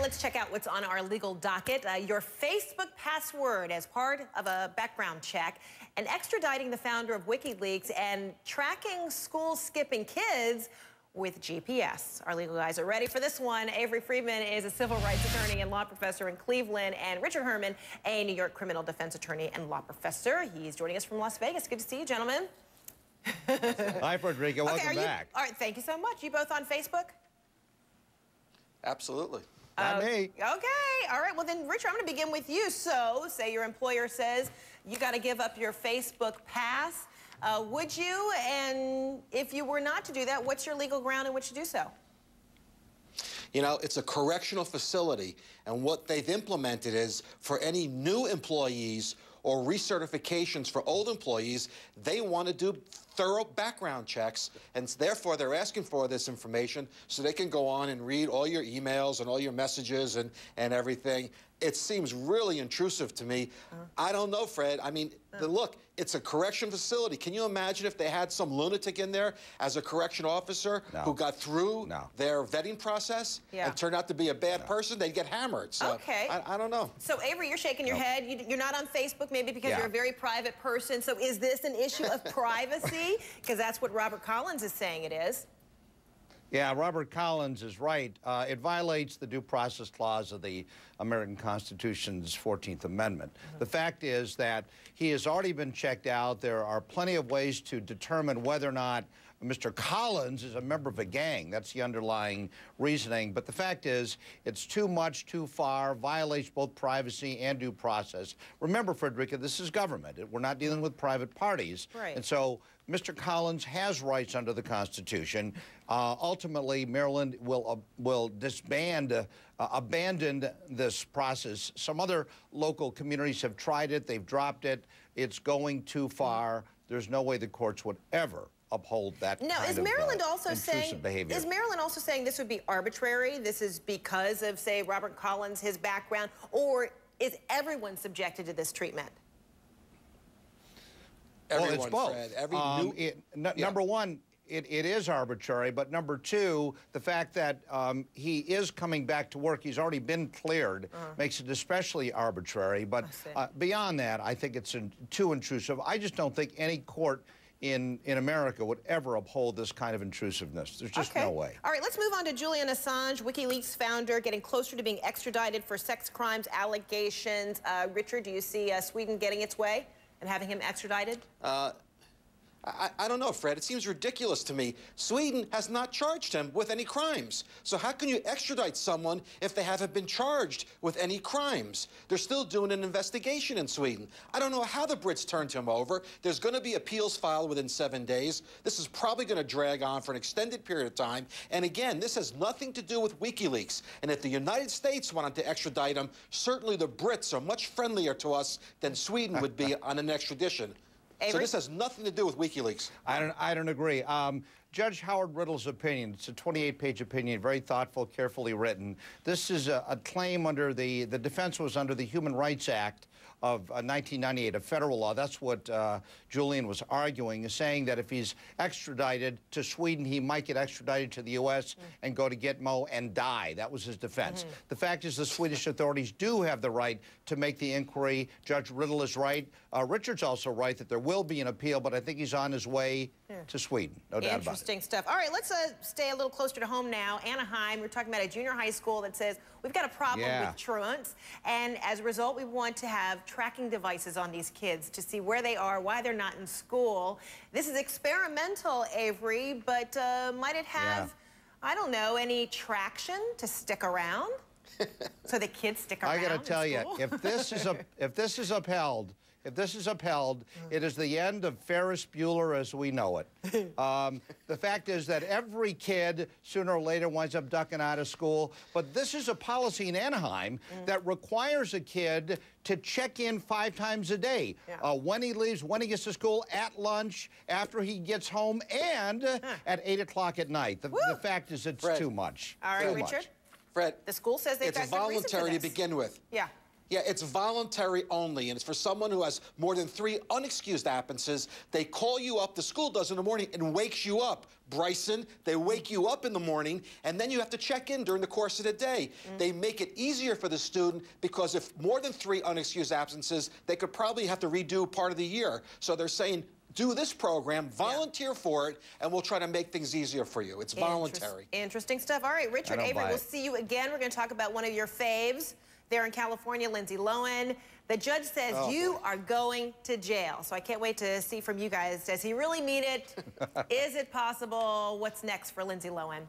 right, let's check out what's on our legal docket. Your Facebook password as part of a background check, and extraditing the founder of WikiLeaks, and tracking school-skipping kids with GPS. Our legal guys are ready for this one. Avery Friedman is a civil rights attorney and law professor in Cleveland, and Richard Herman, a New York criminal defense attorney and law professor. He's joining us from Las Vegas. Good to see you, gentlemen. Hi, Frederica. Welcome back. All right, thank you so much. You both on Facebook? Absolutely. Not me. Okay. All right. Well, then, Richard, I'm going to begin with you. So, say your employer says you got to give up your Facebook pass. Would you? And if you were not to do that, what's your legal ground in which to do so? You know, it's a correctional facility, and what they've implemented is for any new employees or recertifications for old employees, they want to do thorough background checks, and therefore they're asking for this information so they can go on and read all your emails and all your messages and everything. It seems really intrusive to me. I don't know, Fred. I mean, look, it's a correction facility. Can you imagine if they had some lunatic in there as a correction officer who got through their vetting process and turned out to be a bad person? They'd get hammered. So okay. I don't know. So, Avery, you're shaking your head. You're not on Facebook, maybe because you're a very private person. So is this an issue of privacy? Because that's what Robert Collins is saying it is. Yeah, Robert Collins is right. It violates the Due Process Clause of the American Constitution's 14th Amendment. The fact is that he has already been checked out. There are plenty of ways to determine whether or not Mr. Collins is a member of a gang. That's the underlying reasoning. But the fact is, it's too much, too far, violates both privacy and due process. Remember, Frederica, this is government. We're not dealing with private parties. Right. And so Mr. Collins has rights under the Constitution. Ultimately, Maryland will disband, abandon this process. Some other local communities have tried it. They've dropped it. It's going too far. There's no way the courts would ever uphold that kind of is Maryland also saying behavior. Is Maryland also saying this would be arbitrary? This is because of, say, Robert Collins, his background, or is everyone subjected to this treatment? Everyone, well, it's both. Fred. Number one, it is arbitrary, but number two, the fact that he is coming back to work, he's already been cleared, makes it especially arbitrary. But beyond that, I think it's too intrusive. I just don't think any court in America would ever uphold this kind of intrusiveness. There's just no way. All right, let's move on to Julian Assange, WikiLeaks founder, getting closer to being extradited for sex crimes allegations. Richard, do you see Sweden getting its way and having him extradited? I don't know, Fred. It seems ridiculous to me. Sweden has not charged him with any crimes. So how can you extradite someone if they haven't been charged with any crimes? They're still doing an investigation in Sweden. I don't know how the Brits turned him over. There's going to be appeals filed within 7 days. This is probably going to drag on for an extended period of time. And again, this has nothing to do with WikiLeaks. And if the United States wanted to extradite him, certainly the Brits are much friendlier to us than Sweden would be on an extradition. Avery? So this has nothing to do with WikiLeaks. I don't agree. Judge Howard Riddle's opinion, it's a 28-page opinion, very thoughtful, carefully written. This is a claim under the defense was under the Human Rights Act of 1998, a federal law. That's what Julian was arguing, saying that if he's extradited to Sweden, he might get extradited to the U.S. and go to Gitmo and die. That was his defense. The fact is the Swedish authorities do have the right to make the inquiry. Judge Riddle is right. Richard's also right that there will be an appeal, but I think he's on his way to Sweden, no doubt about it. Interesting stuff. All right, let's stay a little closer to home now. Anaheim, we're talking about a junior high school that says we've got a problem with truants, and as a result, we want to have tracking devices on these kids to see where they are, why they're not in school. This is experimental, Avery, but might it have, I don't know, any traction to stick around? So the kids stick around. I got to tell you, if this is upheld, it is the end of Ferris Bueller as we know it. The fact is that every kid sooner or later winds up ducking out of school. But this is a policy in Anaheim that requires a kid to check in 5 times a day. When he leaves, when he gets to school, at lunch, after he gets home, and at 8 o'clock at night. The fact is it's too much. All right, Richard. Fred, the school says they've got it's voluntary to begin with. Yeah, it's voluntary only, and it's for someone who has more than 3 unexcused absences. They call you up, the school does in the morning, and wakes you up. Bryson, they wake you up in the morning, and then you have to check in during the course of the day. They make it easier for the student because if more than 3 unexcused absences, they could probably have to redo part of the year. So they're saying, do this program, volunteer for it, and we'll try to make things easier for you. It's voluntary. Interesting stuff. All right, Richard Avery, we'll see you again. We're going to talk about one of your faves there in California, Lindsay Lohan. The judge says you are going to jail. So I can't wait to see from you guys. Does he really mean it? Is it possible? What's next for Lindsay Lohan?